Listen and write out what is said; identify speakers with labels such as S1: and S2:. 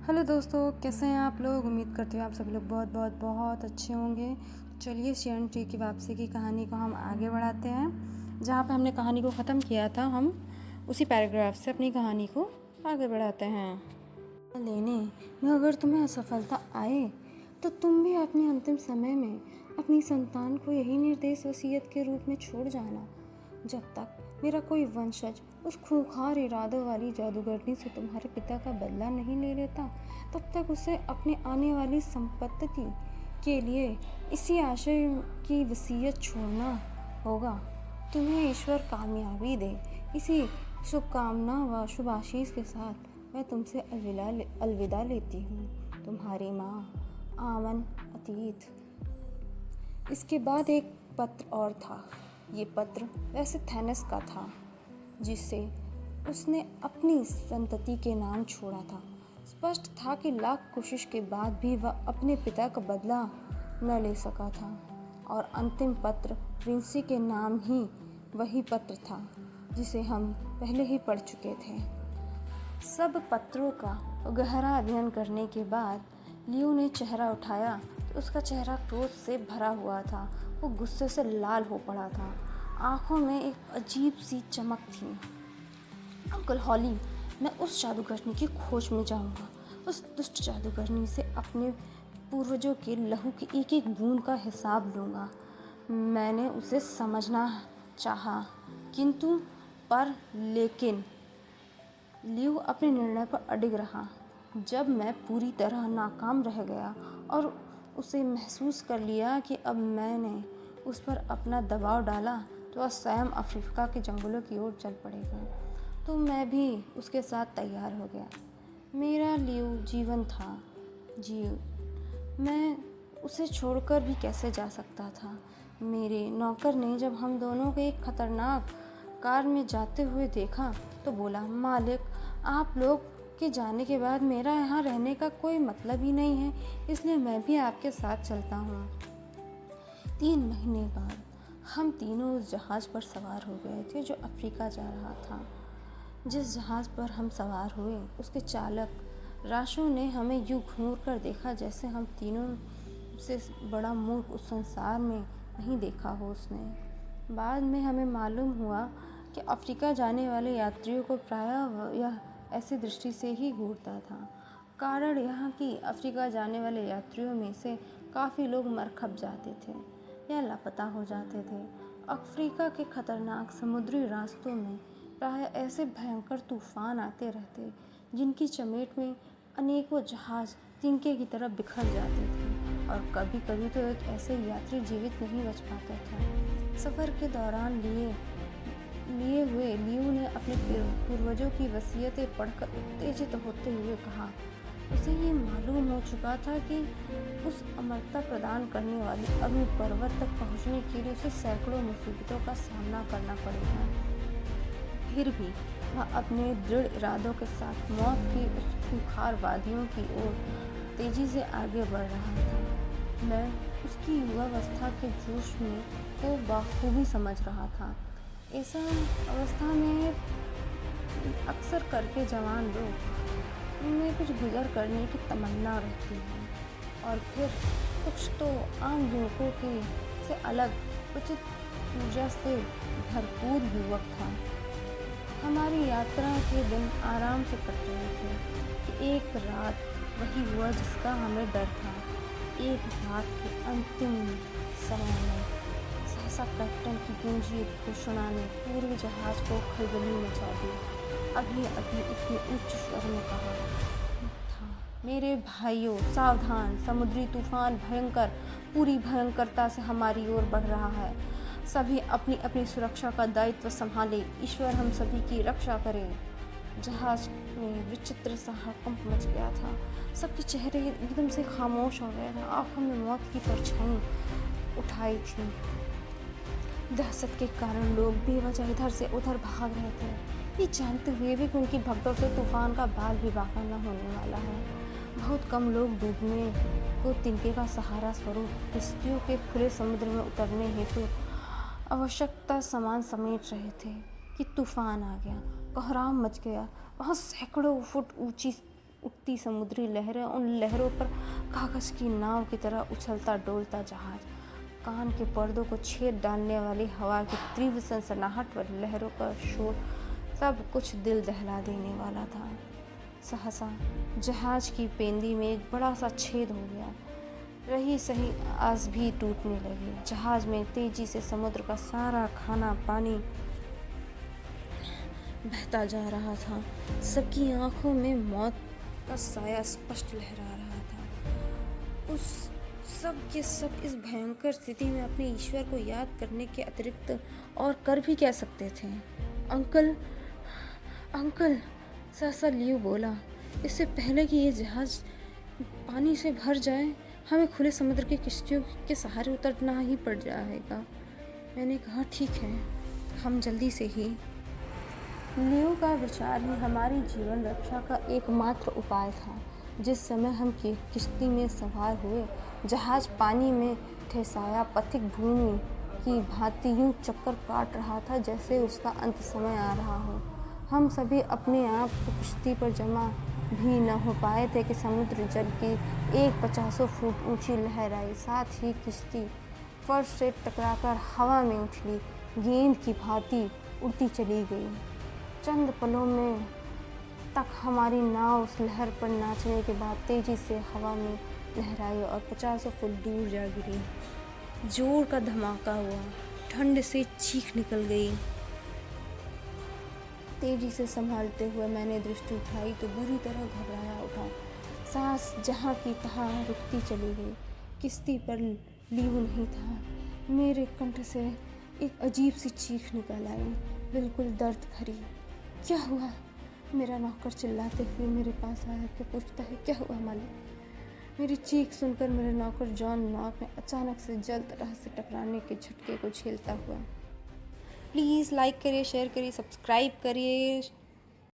S1: Hello दोस्तों, कैसे हैं आप लोग। उम्मीद करती हूँ आप सभी लोग बहुत बहुत बहुत अच्छे होंगे। चलिए शेयन ट्री की वापसी की कहानी को हम आगे बढ़ाते हैं। जहाँ पे हमने कहानी को ख़त्म किया था, हम उसी पैराग्राफ से अपनी कहानी को आगे बढ़ाते हैं। लेने में अगर तुम्हें असफलता आए तो तुम भी अपने अंतिम समय में अपनी संतान को यही निर्देश वसीयत के रूप में छोड़ जाना, जब तक मेरा कोई वंशज उस खूंखार इरादों वाली जादूगरनी से तुम्हारे पिता का बदला नहीं ले लेता, तब तक उसे अपने आने वाली संपत्ति के लिए इसी आशय की वसीयत छोड़ना होगा। तुम्हें ईश्वर कामयाबी दे। इसी शुभकामना व शुभ आशीष के साथ मैं तुमसे अलविदा लेती हूँ। तुम्हारी माँ, आमन अतीत। इसके बाद एक पत्र और था। ये पत्र वैसे थैनस का था, जिसे उसने अपनी संतति के नाम छोड़ा था। स्पष्ट था कि लाख कोशिश के बाद भी वह अपने पिता का बदला न ले सका था, और अंतिम पत्र विंसी के नाम ही वही पत्र था जिसे हम पहले ही पढ़ चुके थे। सब पत्रों का गहरा अध्ययन करने के बाद लियो ने चेहरा उठाया तो उसका चेहरा क्रोध से भरा हुआ था। वो गुस्से से लाल हो पड़ा था। आंखों में एक अजीब सी चमक थी। अंकल हॉली, मैं उस जादूगरनी की खोज में जाऊंगा। उस दुष्ट जादूगरनी से अपने पूर्वजों के लहू की एक एक बूंद का हिसाब लूँगा। मैंने उसे समझना चाहा, लेकिन लियो अपने निर्णय पर अडिग रहा। जब मैं पूरी तरह नाकाम रह गया और उसे महसूस कर लिया कि अब मैंने उस पर अपना दबाव डाला तो वह स्वयं अफ्रीका के जंगलों की ओर चल पड़ेगा, तो मैं भी उसके साथ तैयार हो गया। मेरा लियो जीवन था, मैं उसे छोड़कर भी कैसे जा सकता था। मेरे नौकर ने जब हम दोनों को एक खतरनाक कार में जाते हुए देखा तो बोला, मालिक, आप लोग के जाने के बाद मेरा यहाँ रहने का कोई मतलब ही नहीं है, इसलिए मैं भी आपके साथ चलता हूँ। 3 महीने बाद हम तीनों उस जहाज़ पर सवार हो गए थे जो अफ्रीका जा रहा था। जिस जहाज़ पर हम सवार हुए उसके चालक राशु ने हमें यूँ घूर कर देखा जैसे हम तीनों से बड़ा मूर्ख उस संसार में नहीं देखा हो उसने। बाद में हमें मालूम हुआ कि अफ्रीका जाने वाले यात्रियों को प्रायः यह ऐसी दृष्टि से ही घूरता था। कारण यह कि अफ्रीका जाने वाले यात्रियों में से काफ़ी लोग मर खप जाते थे या लापता हो जाते थे। अफ्रीका के खतरनाक समुद्री रास्तों में प्रायः ऐसे भयंकर तूफान आते रहते जिनकी चपेट में अनेकों जहाज़ तिनके की तरह बिखर जाते थे, और कभी कभी तो एक ऐसे यात्री जीवित नहीं बच पाता था। सफ़र के दौरान लिए हुए लियो ने अपने पूर्वजों की वसीयतें पढ़कर उत्तेजित होते हुए कहा। उसे ये मालूम हो चुका था कि उस अमरता प्रदान करने वाली अग्नि पर्वत तक पहुंचने के लिए उसे सैकड़ों मुसीबतों का सामना करना पड़ेगा। फिर भी वह अपने दृढ़ इरादों के साथ मौत की उस खूंखार वादियों की ओर तेजी से आगे बढ़ रहा था। मैं उसकी युवावस्था के जोश में को बखूबी समझ रहा था। ऐसा अवस्था में अक्सर करके जवान लोग में कुछ गुजर करने की तमन्ना रहती है, और फिर कुछ तो आम युवकों के से अलग उचित ऊर्जा से भरपूर युवक था। हमारी यात्रा के दिन आराम से कट रहे थे कि एक रात वही हुआ जिसका हमें डर था। एक रात के अंतिम समय में सहसा कैप्टन की गूंजी घोषणा ने पूरे जहाज को खलबली मचा दी। अभी अभी उसने उच्च स्वर में कहा था, मेरे भाइयों सावधान, समुद्री तूफान भयंकर, पूरी भयंकरता से हमारी ओर बढ़ रहा है। सभी अपनी अपनी सुरक्षा का दायित्व संभाले। ईश्वर हम सभी की रक्षा करे। जहाज में विचित्र सा हड़कंप मच गया था। सबके चेहरे एकदम से खामोश हो गए थे। आंखों में मौत की परछाई उठाई थी। दहशत के कारण लोग बेवजह इधर से उधर भाग रहे थे, ये जानते हुए भी कि उनकी भगदड़ से तूफान का बाल भी बाका न होने वाला है। बहुत कम लोग डूबने को तिनके का सहारा स्वरूप किश्तियों के खुले समुद्र में उतरने हेतु आवश्यकता सामान समेट रहे थे कि तूफान आ गया। कोहराम मच गया। वहाँ सैकड़ों फुट ऊंची उठती समुद्री लहरें, उन लहरों पर कागज़ की नाव की तरह उछलता डोलता जहाज, कान के पर्दों को छेद डालने वाली हवा की तीव्र सनसनाहट व लहरों का शोर, सब कुछ दिल दहला देने वाला था। सहसा जहाज की पेंदी में एक बड़ा सा छेद हो गया। रही सही आस भी टूटने लगी। जहाज में तेजी से समुद्र का सारा खाना पानी बहता जा रहा था। सबकी आंखों में मौत का साया स्पष्ट लहरा रहा था। उस सब के सब इस भयंकर स्थिति में अपने ईश्वर को याद करने के अतिरिक्त और कर भी क्या सकते थे। अंकल, अंकल, सहसा लियो बोला, इससे पहले कि ये जहाज पानी से भर जाए, हमें खुले समुद्र की किश्तियों के सहारे उतरना ही पड़ जाएगा। मैंने कहा, ठीक है, हम जल्दी से ही। लियो का विचार ही हमारी जीवन रक्षा का एकमात्र उपाय था। जिस समय हम किश्ती में सवार हुए, जहाज पानी में ठेसाया पथिक भूमि की भांति यूं चक्कर काट रहा था जैसे उसका अंत समय आ रहा हो। हम सभी अपने आप को किश्ती पर जमा भी न हो पाए थे कि समुद्र जल की एक 50 फुट ऊंची लहर आई। साथ ही किश्ती फर्श से टकराकर हवा में उछली, गेंद की भांति उड़ती चली गई। चंद पलों में तक हमारी नाव उस लहर पर नाचने के बाद तेजी से हवा में लहराई और 50 फुट दूर जा गिरी। जोर का धमाका हुआ, ठंड से चीख निकल गई। तेजी से संभालते हुए मैंने दृष्टि उठाई तो बुरी तरह घबराया उठा। सांस जहाँ की तहाँ रुकती चली गई। किश्ती पर लियो नहीं था। मेरे कंठ से एक अजीब सी चीख निकल आई, बिल्कुल दर्द भरी। क्या हुआ? मेरा नौकर चिल्लाते हुए मेरे पास आया के पूछता है, क्या हुआ मालिक? मेरी चीख सुनकर मेरे नौकर जॉन नॉक ने अचानक से जल तरह से टकराने के झटके को झेलता हुआ। प्लीज़ लाइक करिए, शेयर करिए, सब्सक्राइब करिए।